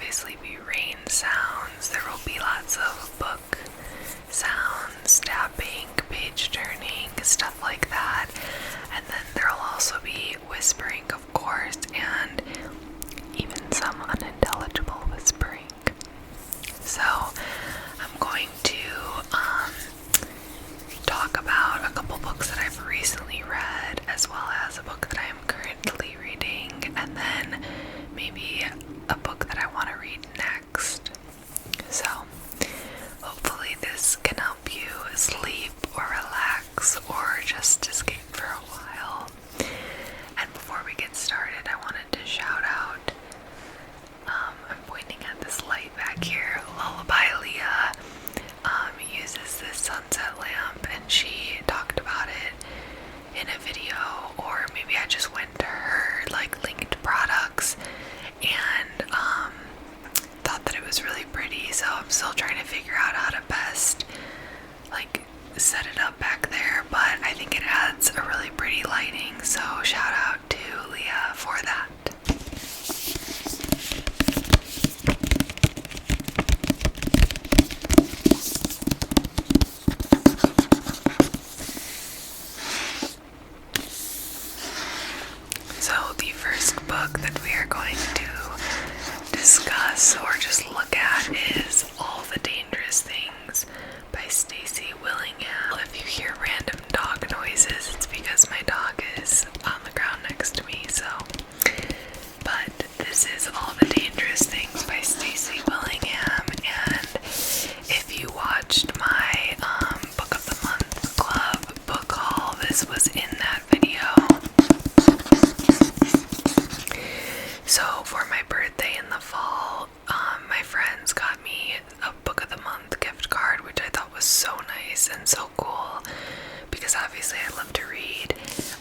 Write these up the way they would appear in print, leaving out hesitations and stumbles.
obviously be rain sounds. There will be lots of book sounds, tapping, page turning, stuff like that. And then there will also be whispering, of course, and even some unintelligible whispering. So I'm going to talk about a couple books that I've recently read, as well as a book that I am currently reading, and then maybe a book that I want to read next. So hopefully this can help you sleep or relax or just escape for a while. And before we get started, I wanted to shout out, I'm pointing at this light back here. Lullaby Leah uses this sunset lamp, and she talked about it in a video, or maybe I just went to her linked products and thought that it was really pretty. So I'm still trying to figure out how to best set it up back there, but I think it adds a really pretty lighting, so shout out to Leah for that. So the first book that we are going to discuss or just look at is All the Dangerous Things by Stacy Willingham. If you hear random dog noises, it's because my dog is on the ground next to me, but this is All the Dangerous Things by Stacy Willingham, and if you watched my Book of the Month Club book haul, this was in that video. So for my birthday in the fall, my friends got me a Book of the Month gift card, which I thought was so nice and so cool, because obviously I love to read,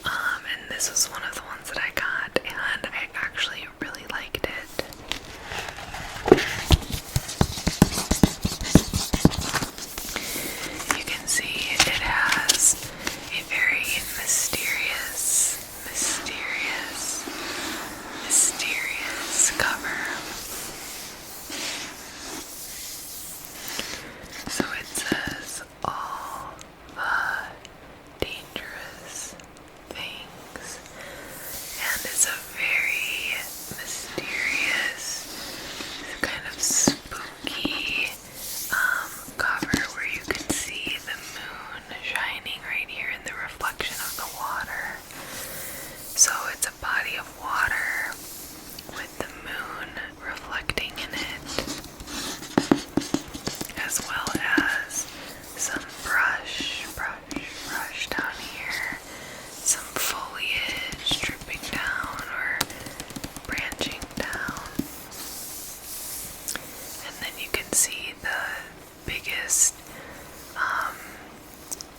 and this was one of the ones that I got, and I actually really liked it. You can see it has a very mysterious cover. So it says All the Dangerous Things, and it's a very mysterious, kind of spooky cover where you can see the moon shining right here in the reflection of the water. So it's a body of water with the moon reflecting in it, as well as some brush down here, some foliage dripping down or branching down, and then you can see the biggest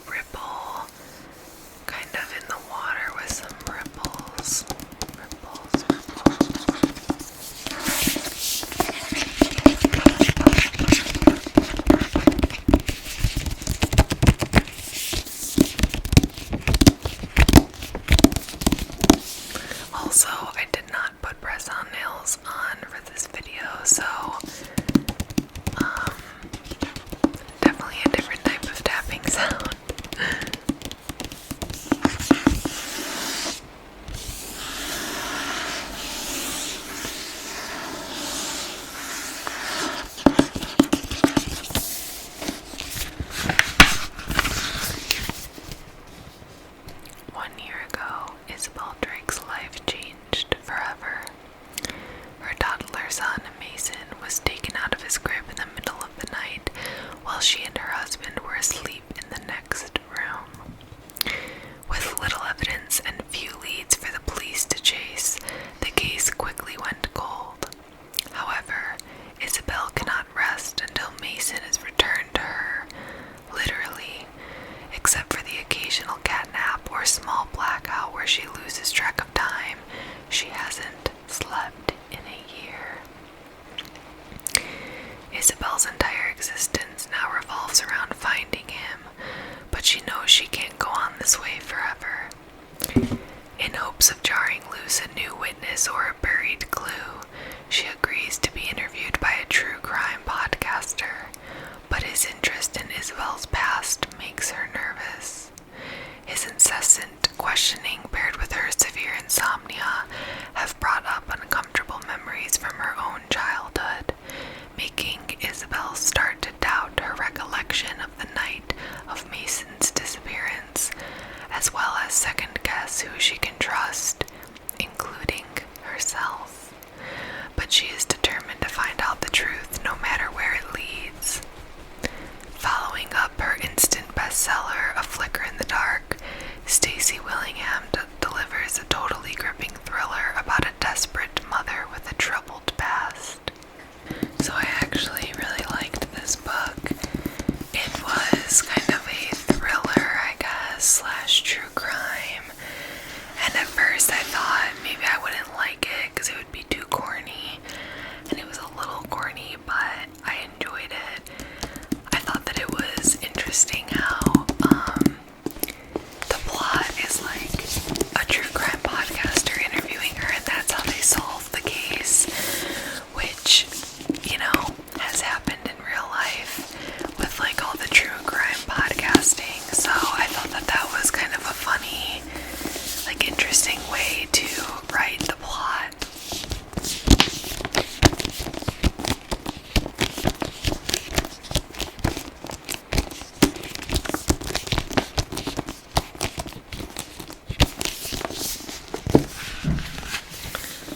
ripple kind of in the water with some ripples. Also, I did not put press-on nails on for this video, so definitely a different type of tapping sound. Life changed forever. Her toddler son, Mason, was taken out of his crib in the middle of the night while she and her husband were asleep in the next room. With little evidence and few leads for the police to chase, the case quickly went cold. However, Isabel cannot rest until Mason is returned to her, literally, except for the occasional catnap or small blackout where she loses track of time. She hasn't slept in a year. Isabel's entire existence now revolves around finding him, but she knows she can't go on this way forever. In hopes of jarring loose a new witness or a buried clue, she agrees to be interviewed by which, has happened in real life with like all the true crime podcasting. So I thought that was kind of a funny, like interesting way to write the plot.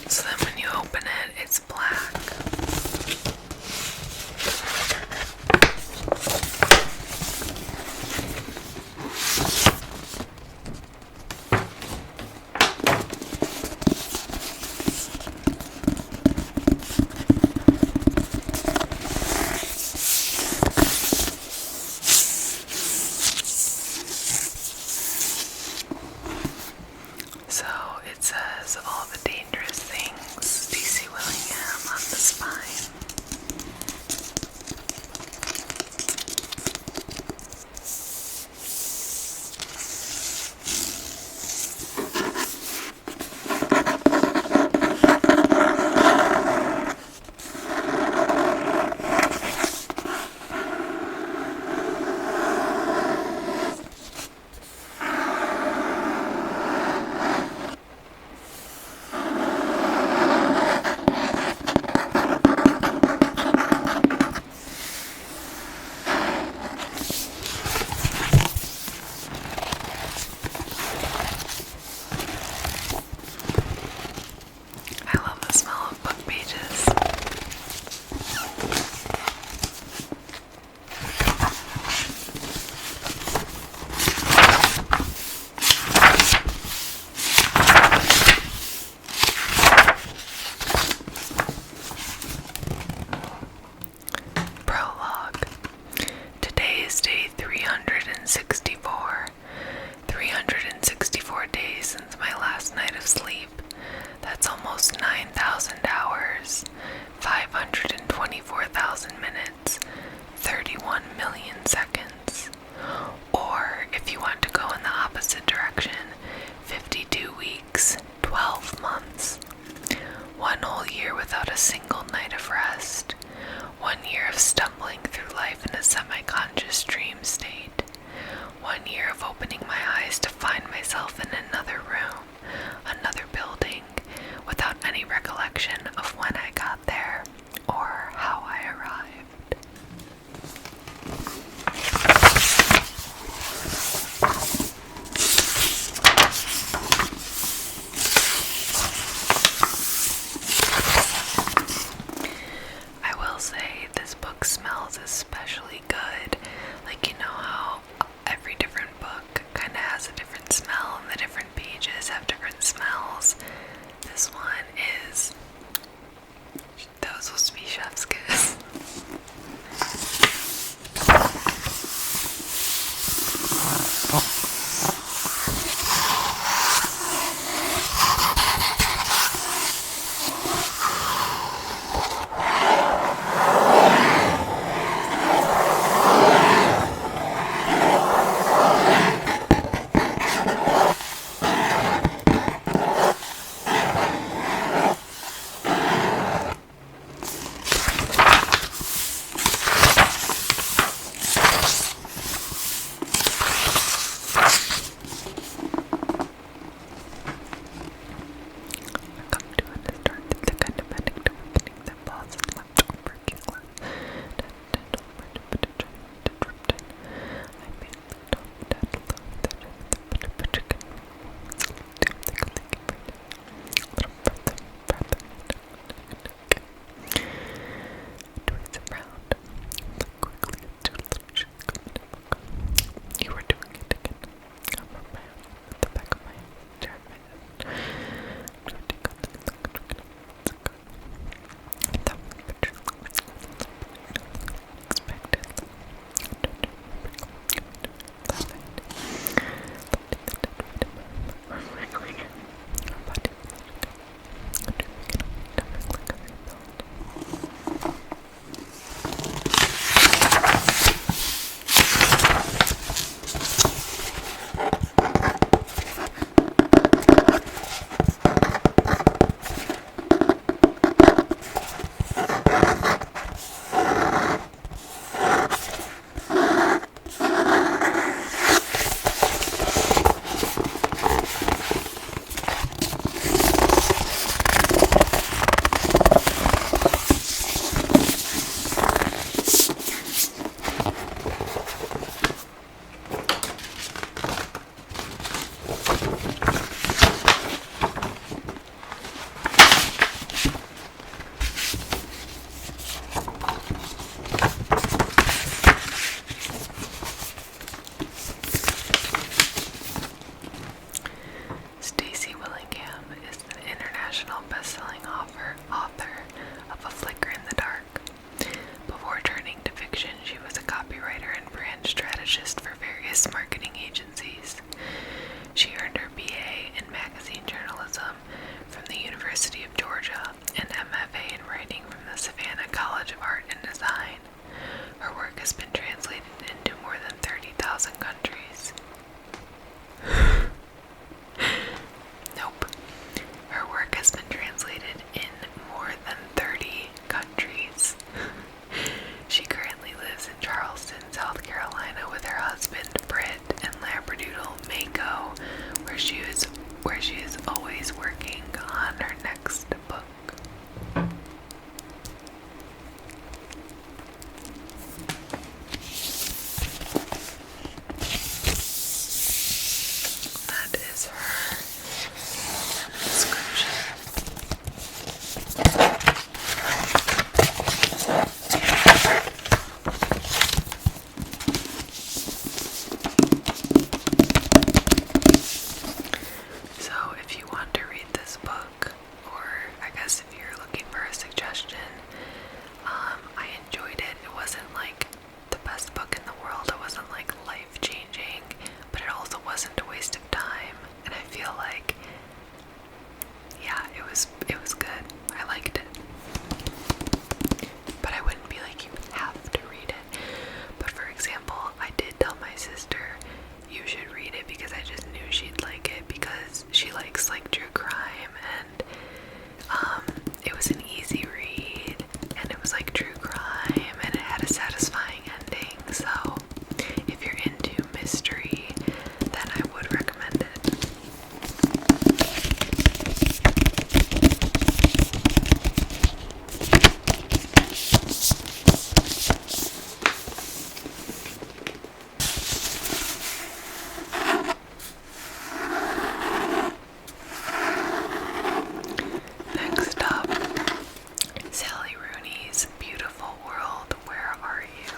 So then when you open it, it's black. So it says all the dangerous things Stacey Willingham on the spine. I love the smell of book pages. Prologue. Today is day 364. 364 days since my last night of sleep. That's almost 9,000 hours, 524,000 minutes, 31 million seconds. Or, if you want to go in the opposite direction, 52 weeks, 12 months. 1 whole year without a single night of rest. 1 year of stumbling through life in a semi-conscious dream state. 1 year of opening my eyes to find myself in another room, another building, without any recollection of when I got there or how I arrived. I will say this book smells especially good. Like, you know how every different book kind of has a different smell and the different pages have different smells. This one is, that was supposed to be chef's kiss. like true crime, and it had a satisfying ending. So if you're into mystery, then I would recommend it. Next up, Sally Rooney's Beautiful World, Where Are You?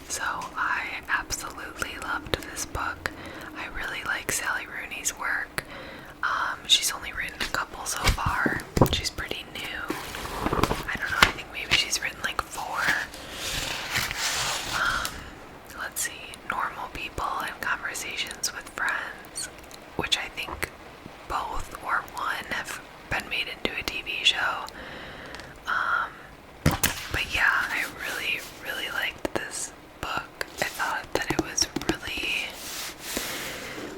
So I absolutely loved this book. I really like Sally Rooney's work. She's only written a couple so far. She's pretty new. I don't know, I think maybe she's written like 4. Let's see, Normal People and Conversations with Friends, which I think both or one have been made into a TV show. But yeah, I really, really liked this book. I thought that it was really,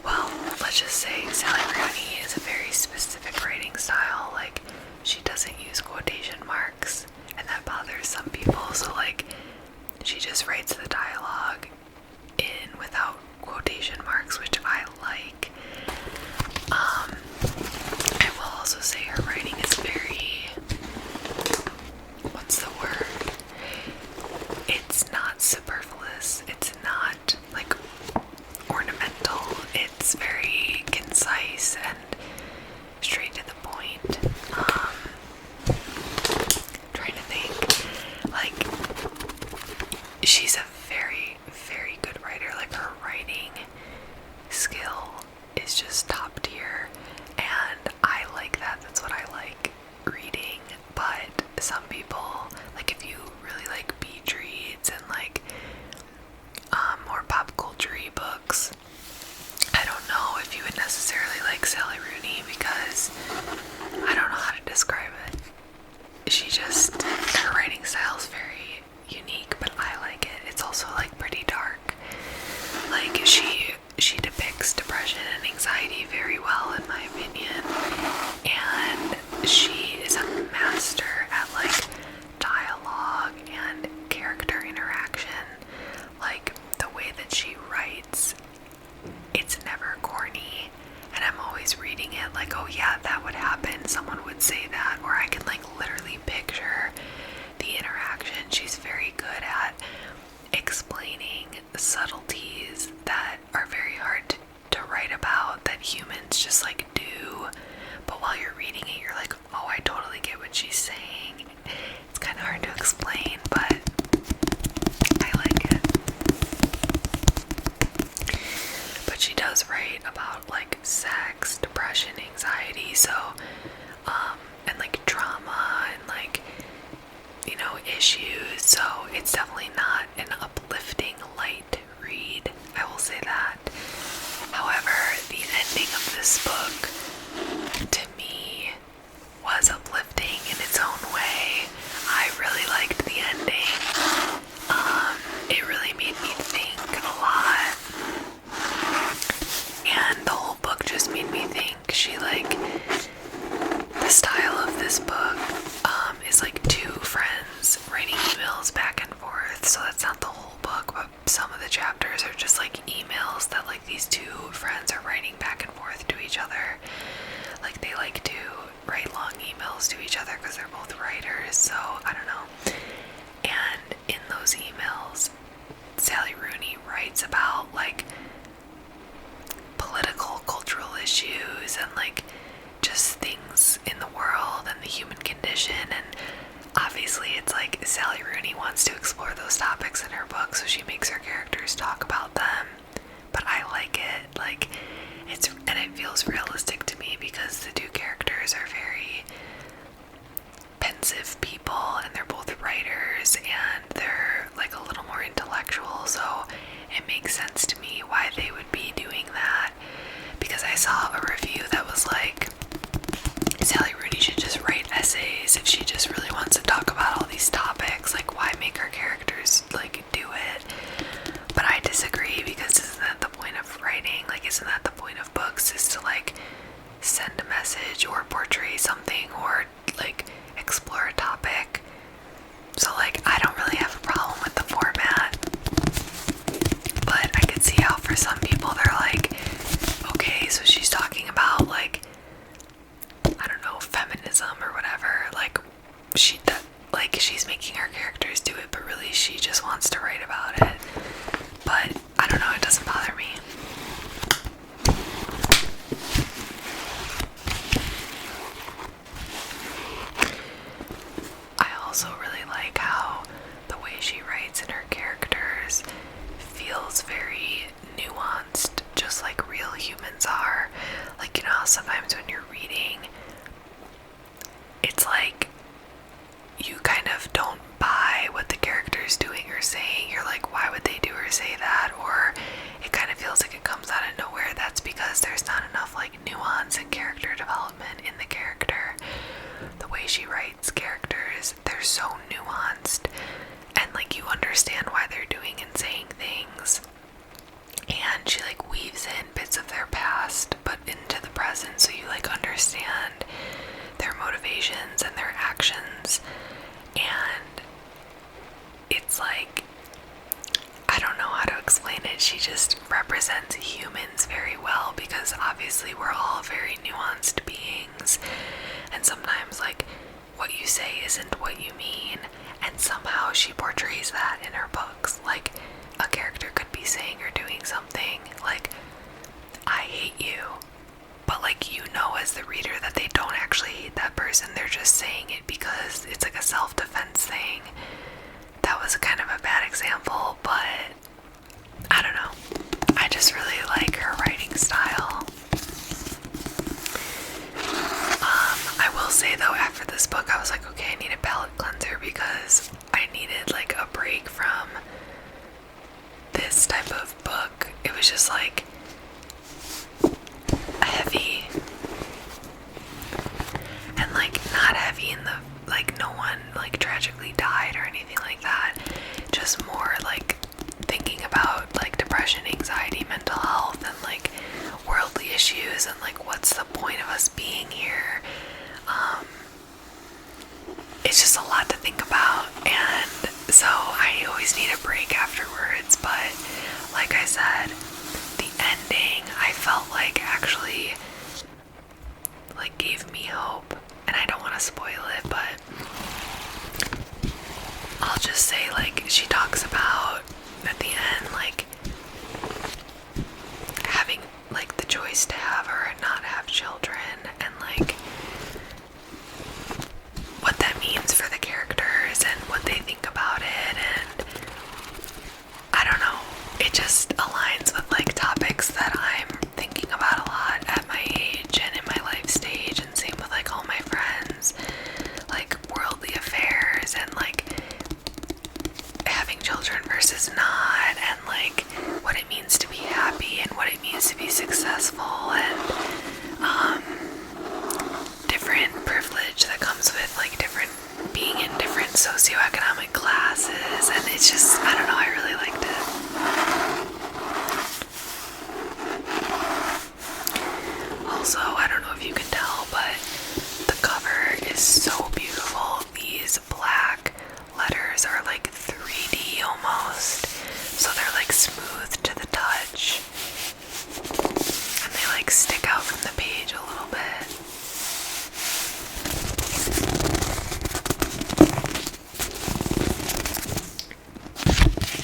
well, let's just say Sally Rooney is a very specific writing style. Like, she doesn't use quotation marks, and that bothers some people. So like, she just writes the dialogue in without quotation marks, which I like. I will also say her writing is very, what's the word? It's not superfluous. It's not like ornamental. It's very concise and straight to the point. Trying to think. Like, she's a very, very good writer. Like, her writing skill is just top tier, and I like that. That's what I like reading. But some people, like, if you really like beach reads and like more pop culture-y books, I don't know if you would necessarily like Sally Rooney, because I don't know how to describe it. She just, her writing style is very unique, but I like it. It's also like pretty dark. Like, she depicts depression and anxiety very well, in my opinion, and she is a master at like dialogue and character interaction. Like, the way that she writes, it's never corny, and I'm always reading it like, oh yeah, that would happen, someone would say that, or I can like literally picture the interaction. She's very good at explaining subtleties that are very hard to write about, that humans just like do, but while you're reading it, you're like, oh, I totally get what she's saying. It's kind of hard to explain, but I like it. But she does write about like sex, depression, anxiety, so and like trauma and like, you know, issues. So it's definitely not an uplifting light read, I will say that. However, the ending of this book to me was uplifting in its own way. I really liked the ending. It really made me think a lot, and the whole book just made me think. She like, the style of this book is like 2 friends writing emails back and forth. So that's not the whole book, but some of the chapters are just like emails that like these 2 friends are writing back and forth to each other. Like, they like to write long emails to each other because they're both writers, so I don't know. And in those emails, Sally Rooney writes about like political, cultural issues and like just things in the world and the human condition, and obviously it's like Sally Rooney wants to explore those topics in her book, so she makes her characters talk about them. But I like it, like, it's, and it feels realistic to me because the 2 characters are very pensive people, and they're both writers, and they're like a little more intellectual, so it makes sense to me why they would be doing that. Because I saw a review that was like, Sally Rooney should just write essays if she just really wants to talk about all these topics. Like, why make her characters like do it? But I disagree, because isn't that the point of writing? Like, isn't that the point of books, is to like send a message or portray something or like explore a topic. So like I don't really have a problem with the format, but I could see how for some people they're like, okay, so she's talking about like, I don't know, feminism or whatever, like she's making her characters do it, but really she just wants to write about it. But I don't know, it doesn't bother me. I also really like how the way she writes in her characters feels very nuanced, just like real humans are. Like, you know how sometimes when you're reading, it's like you kind of don't buy what the character's doing or saying. You're like, why would they do or say that? Or it kind of feels like it comes out of nowhere. That's because there's not enough like nuance and character development in the character. The way she writes characters, they're so nuanced, and like you understand why they're doing and saying things. And she like weaves in bits of their past but into the present, so you like understand their motivations and their actions. And it's like, I don't know how to explain it. She just represents humans very well, because obviously we're all very nuanced beings, and sometimes like what you say isn't what you mean, and somehow she portrays that in her books. Like a character could be saying or doing something like, I hate you, but like, you know, as the reader that they don't actually hate that person, they're just saying it because it's like a self-defense thing. That was kind of a bad example, but I don't know, I just really like her writing style. I will say though, after this book I was like, okay, I need a palate cleanser, because I needed like a break from this type of book. It was just like heavy, and like not heavy in the like no one like tragically died or anything like that, just more like thinking about like depression, anxiety, mental health, and like worldly issues, and like what's the point of us being here. It's just a lot to think about, and so I always need a break afterwards. But like I said, the ending I felt like actually like gave me hope, and I don't want to spoil it, but I'll just say like she talks about at the end like having like the choice to have or not have children, and like what that means for the characters and what they think about it. And I don't know, it just aligns with like topics that I'm thinking about a lot at my age and in my life stage, and same with like all my friends, like worldly affairs and like having children versus not, and like what it means to be happy and what it means to be successful, and different privilege that comes with like different being in different socioeconomic classes. And it's just, I don't know, I really liked it. Also, I don't know if you can tell, but the cover is so beautiful. These black letters are like 3D almost, so they're like smooth to the touch, and they like stick out from the page a little bit.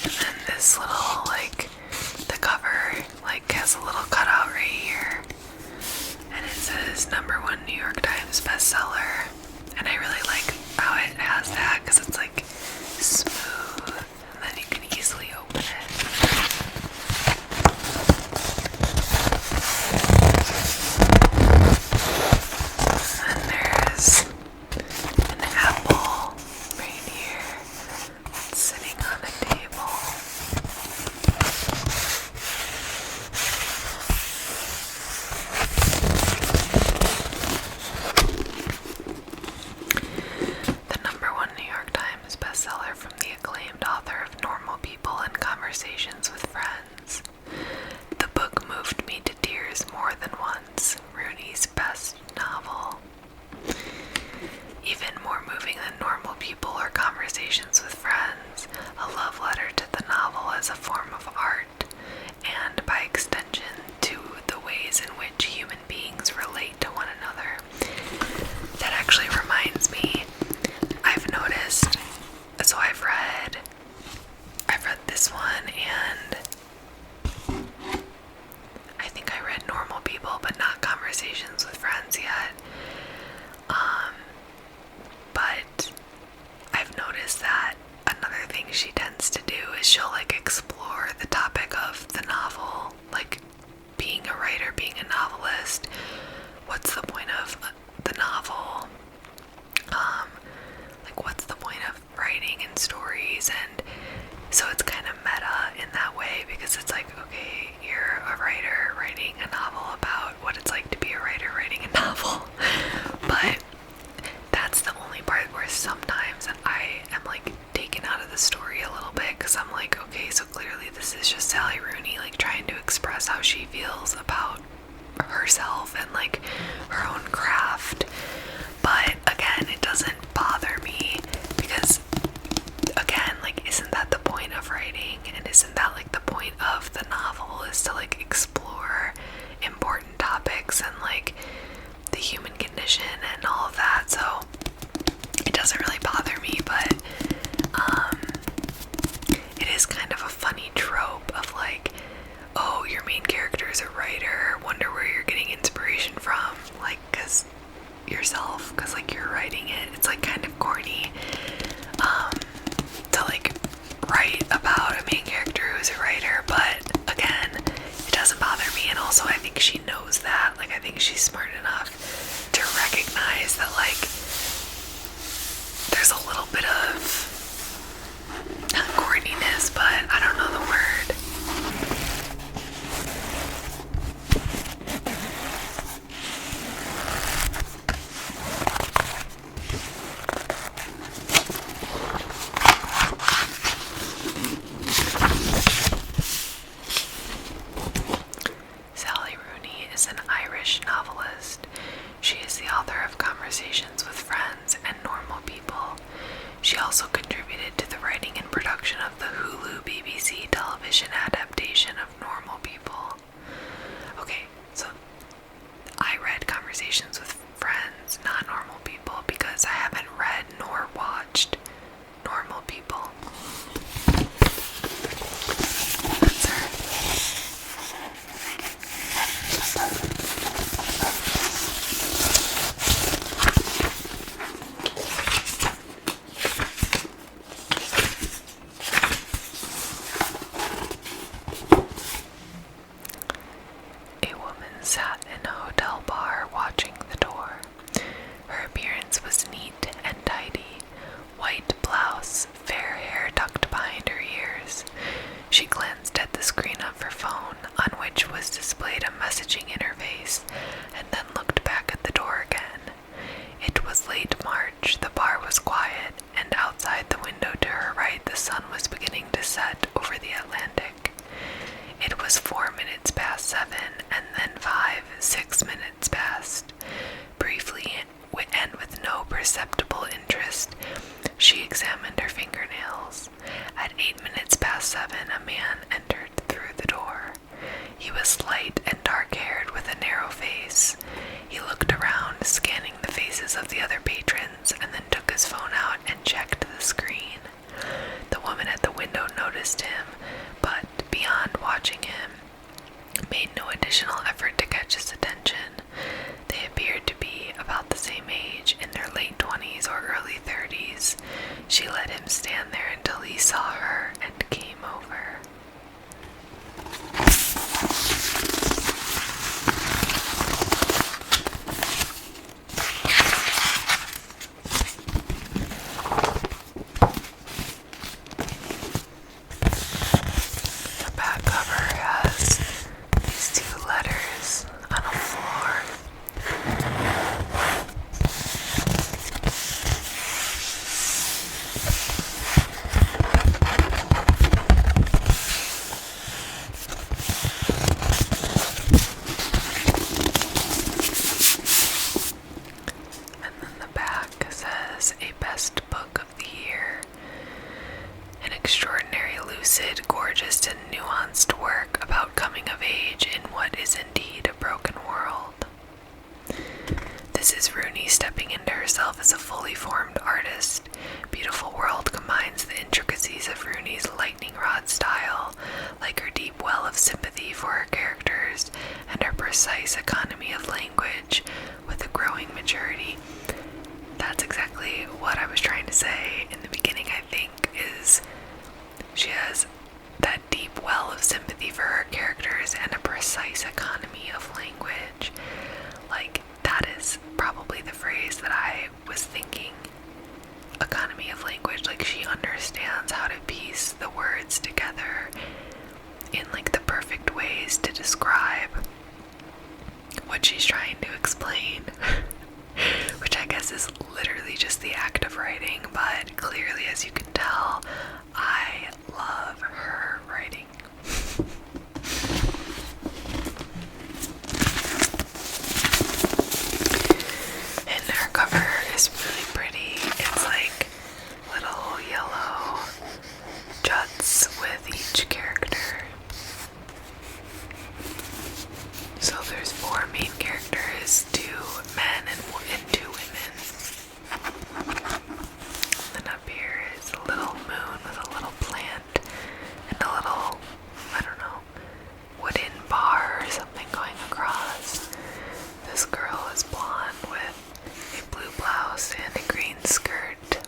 And then this little like, the cover like has a little cutout right here, and it says #1 New York Times bestseller. And I really like how it has that, because it's like smooth, and then you can easily open it. And there's an apple right here that's sitting on a table. Conversations with Friends yet. But I've noticed that another thing she tends to do is she'll like explore the topic of the novel, like being a writer, being a novelist. What's the point of the novel? Like what's the point of writing and stories? And so it's kind of meta in that way, because it's like, okay, you're a writer writing a novel about what it's like to be a writer writing a novel. But that's the only part where sometimes I am like taken out of the story a little bit, because I'm like, okay, so clearly this is just Sally Rooney like trying to express how she feels about herself and like her own craft. But again, it doesn't bother me, because again, like, isn't that the point of writing? And isn't that like the point of the novel, is to like explore important topics and like the human condition and all of that? So it doesn't really bother me, but it is kind of a funny trope of like, oh, your main character is a writer, wonder where you're getting inspiration from, like, because yourself, because like you're writing it. It's like kind of corny to like write about a main character who's a writer, but again, it doesn't bother me. And also I think she knows that, like I think she's smart enough to recognize that like there's a little bit of not corniness, but I don't know the word. Sally Rooney is an Irish novelist. She is the author of Conversations with Friends and Normal People. She also contributed to the writing and production of the Hulu BBC television adaptation of Normal People. Okay, so I read Conversations with Friends, not Normal People, because I haven't read nor watched Normal People. That's her. A woman sat in a hotel bar watching the door. Her appearance was neat and tidy. White blouse, fair hair tucked behind her ears. She glanced at the screen of her phone, on which was displayed a messaging interface, and then looked back at the door again. It was late March, the bar was quiet, and outside the window to her right the sun was beginning to set over the Atlantic. It was 4 minutes past 7, and then 5, 6 minutes past. Briefly, and with no perceptible interest, she examined her fingernails. At 8 minutes past 7, a man entered through the door. He was slight and dark-haired with a narrow face. He looked around, scanning the faces of the other patrons, and then took his phone out and checked the screen. The woman at the window noticed him, but beyond watching him, made no additional effort to catch his attention. They appeared to be about the same age, in their late 20s or early 30s. She let him stand there until he saw her and came over. The back cover has these two letters on a floor. And then the back says, a best book of the year. An extraordinary, lucid, gorgeous, and nuanced work about coming of age in what is indeed a broken world. This is Rooney stepping into herself as a fully formed artist. Beautiful World combines the intricacies of Rooney's lightning rod style, like her deep well of sympathy for her characters, and her precise economy of language with a growing maturity. That's exactly what I was trying to say in the beginning, I think, is she has that deep well of sympathy for her characters and a precise economy of language. Like, that is probably the phrase that I was thinking. Economy of language. Like, she understands how to piece the words together in like the perfect ways to describe what she's trying to explain. Which I guess is literally just the act of writing, but clearly, as you can tell, I love her writing. And her cover is really pretty. It's like little yellow juts with each character. So there's 4 main characters, 2 men and 2 women. And up here is a little moon with a little plant and a little, I don't know, wooden bar or something going across. This girl is blonde with a blue blouse and a green skirt.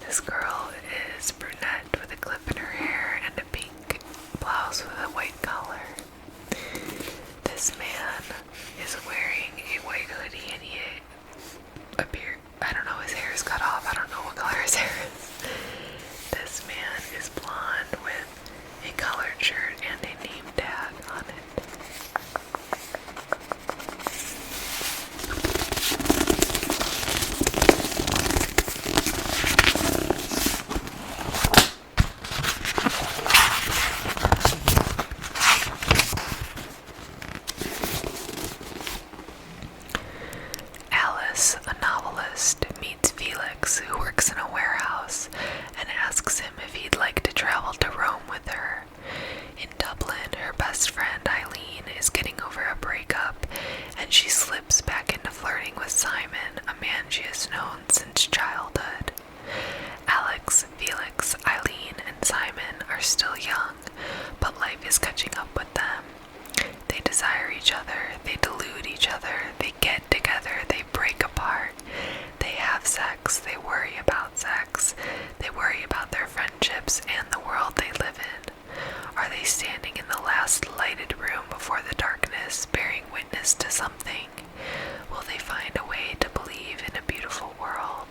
This girl is brunette with a clip in her hair and a pink blouse with a white collar. This man is wearing a white hoodie and he appears, I don't know, his hair is cut off. I don't know what color his hair is. This man is blonde with a collared shirt and a name tag on it. Alice, a novelist, meets Felix, who works in a warehouse, and asks him if he'd like to travel to Rome with her. In Dublin, her best friend Eileen is getting over a breakup, and she slips back into flirting with Simon, a man she has known since childhood. Alex, Felix, Eileen, and Simon are still young, but life is catching up with them. They desire each other, they delude each other, they get together, they break apart. They have sex, they worry about sex, they worry about their friendships and the world they live in. Are they standing in the last lighted room before the darkness, bearing witness to something? Will they find a way to believe in a beautiful world?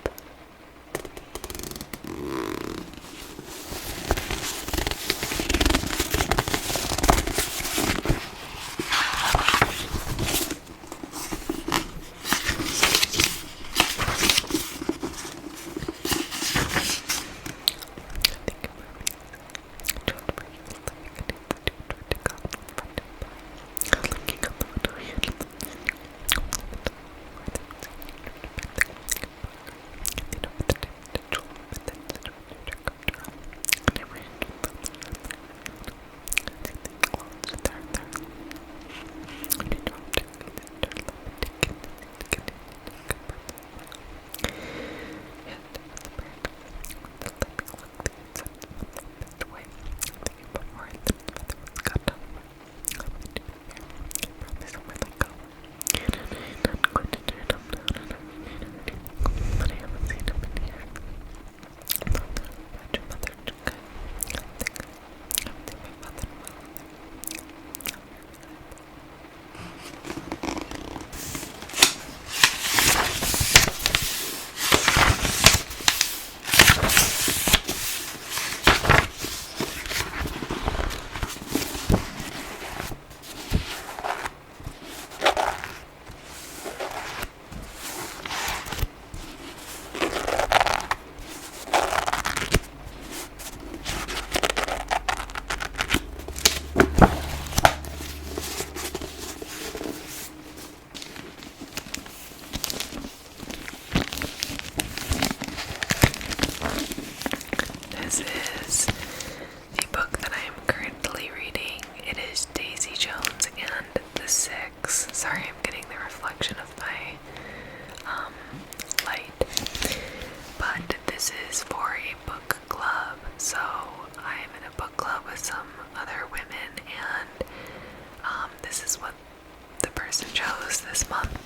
this month.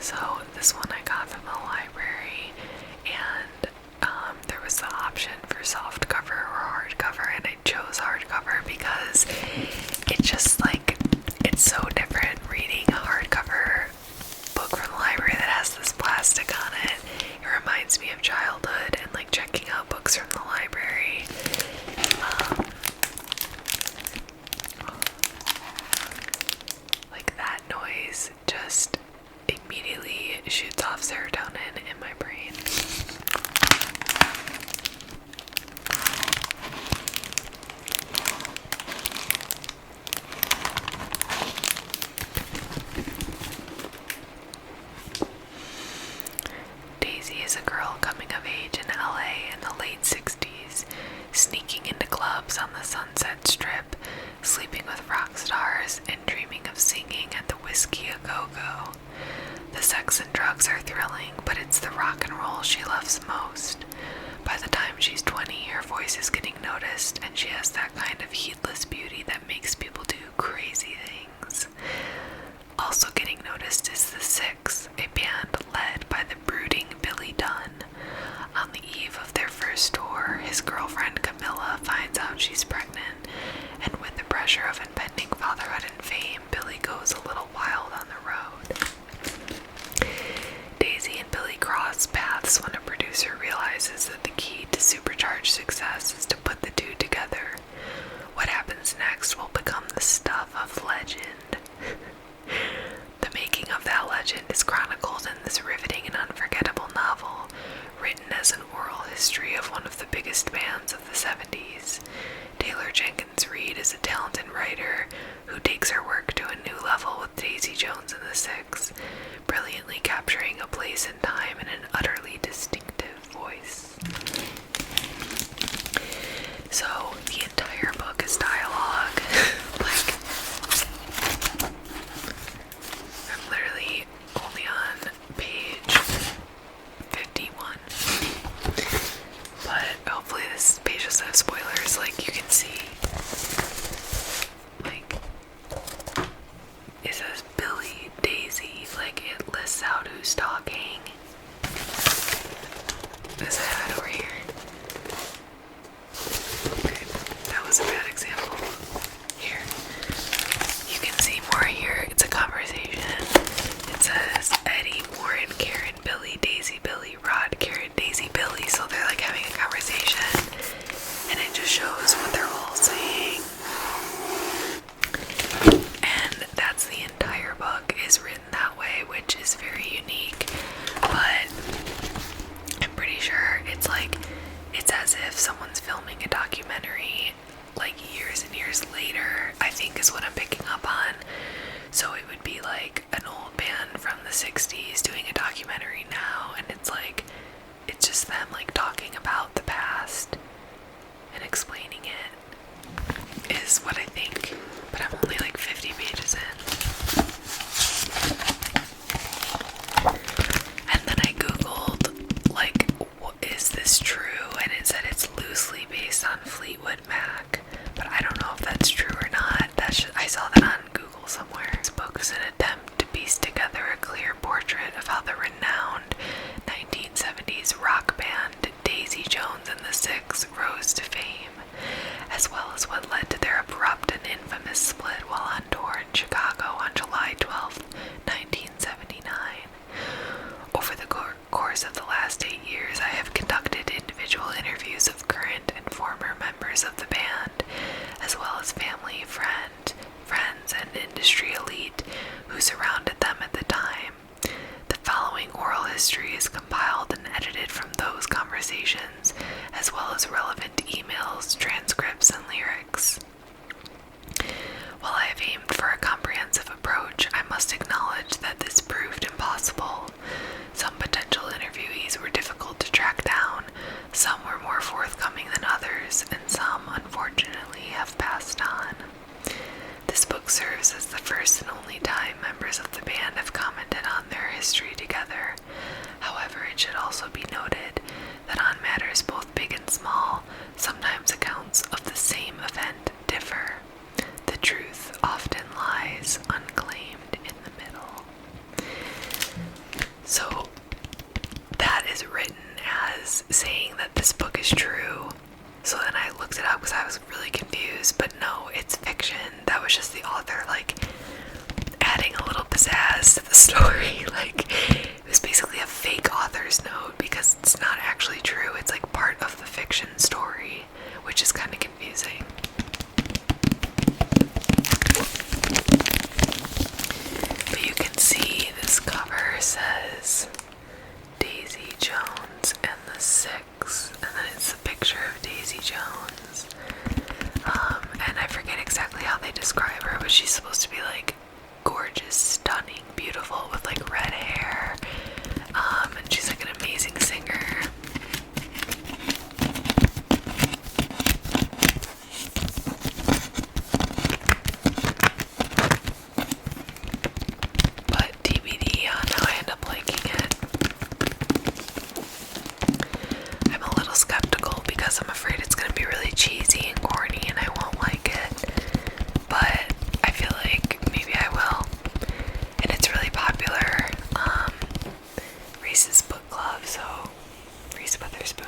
So this one I got from the library, and there was the option for soft cover or hardcover, and I chose hardcover because it's just like, it's so different reading a hardcover book from the library that has this plastic on it. It reminds me of childhood and like checking out books from the library. Like that noise just immediately shoots off serotonin in my brain. Daisy is a girl coming of age in LA in the late 60s, sneaking into clubs on the Sunset Strip, sleeping with rock stars, and dreaming of singing at the Whiskey A Go-Go. The sex and drugs are thrilling, but it's the rock and roll she loves most. By the time she's 20, her voice is getting noticed, and she has that kind of heedless beauty that makes people do crazy things. Also getting noticed is the Six, a band led by the brooding Billy Dunn. On the eve of their first tour, his girlfriend Camilla finds out she's pregnant, and with the pressure of impending fatherhood and fame, Billy goes a little wild on the road. Daisy and Billy cross paths when a producer realizes that the key to supercharged success is to put the two together. What happens next will become the stuff of legend. The making of that legend is chronicled in this riveting and unforgettable novel, written as an oral history of one of the biggest bands of the 70s. Taylor Jenkins Reid is a talented writer who takes her work to a new level with Daisy Jones and the Six, brilliantly capturing a place and time in an utterly distinctive voice. So, the entire book is dialogue. Like, I'm literally only on page 51. But hopefully this page doesn't have spoilers. Like, you can see, like, it says Billy, Daisy, like it lists out who's talking. Is that over here? Okay, that was a bad example. Here. You can see more here. It's a conversation. It says Eddie, Warren, Karen, Billy, Daisy, Billy, Rod, Karen, Daisy, Billy. So they're like having a conversation. And it just shows what they're all saying. And that's the entire book is written that way, which is very unique. But I'm pretty sure it's like, it's as if someone's filming a documentary like years and years later, I think is what I'm picking up on. So it would be like an old band from the 60s doing a documentary now, and it's like, it's just them like talking about the past and explaining it, is what I think. But I'm only like 50 pages in. And then I googled, like, is this true? And it said it's loosely based on Fleetwood Mac. But I don't know if that's true or not. I saw that on Google somewhere. This book is an attempt to piece together a clear portrait of how the renowned 1970s rock band Daisy Jones and the Six rose to fame, as well as what led to their abrupt and infamous split while on tour in Chicago on July 12, 1979. Over the course of the last 8 years, I have conducted individual interviews of current and former members of the band, as well as family, friends, and industry elite who surrounded them at the time. The following oral history is compiled and edited from those conversations, as well as relevant emails, transcripts, and lyrics. While I have aimed truth often lies unclaimed in the middle. So that is written as saying that this book is true. So then I looked it up because I was really confused, but no, it's fiction. That was just the author, like, adding a little pizzazz to the story. Like, it was basically a fake author's note because it's not actually true. It's like part of the fiction story, which is kind of confusing. But you can see this cover says Daisy Jones and the Six, and then it's a picture of Daisy Jones. And I forget exactly how they describe her, but she's supposed to be like gorgeous, stunning, beautiful with like red hair. And she's like an amazing singer. But TBD on how I end up liking it. I'm a little skeptical because I'm afraid it's gonna be really cheesy and corny and I won't like it. But I feel like maybe I will. And it's really popular. Reese's Book Club, so Reese Witherspoon.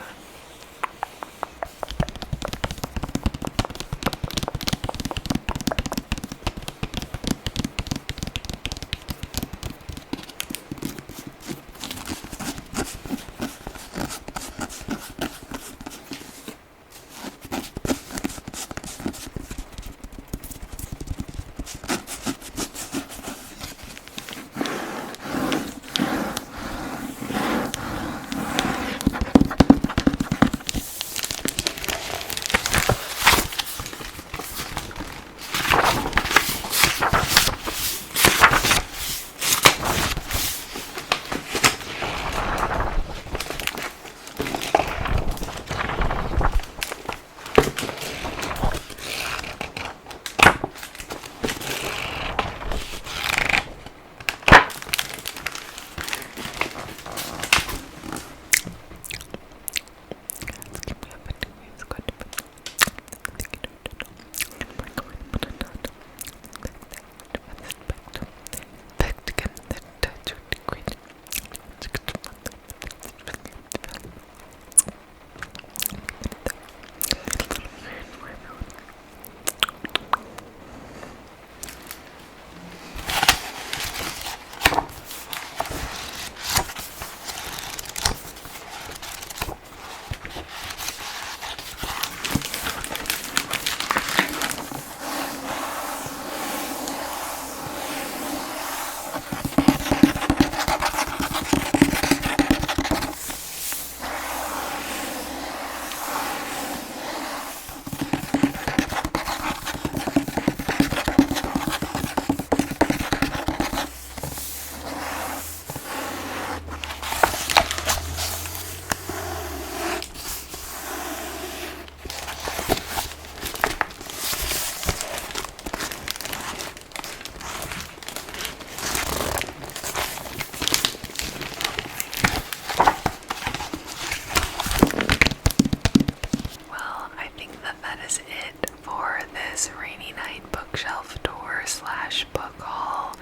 Book haul.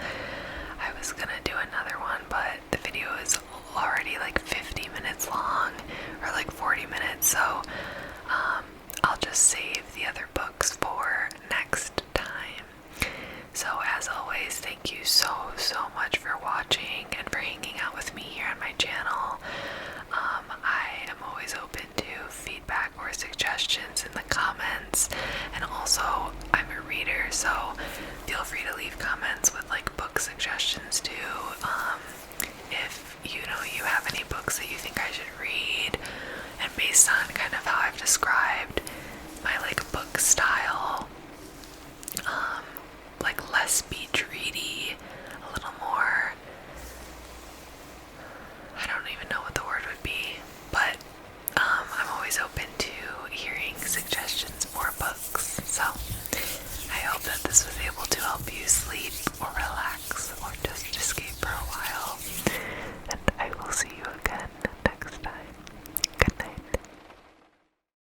I was gonna do another one, but the video is already like 50 minutes long, or like 40 minutes, so I'll just save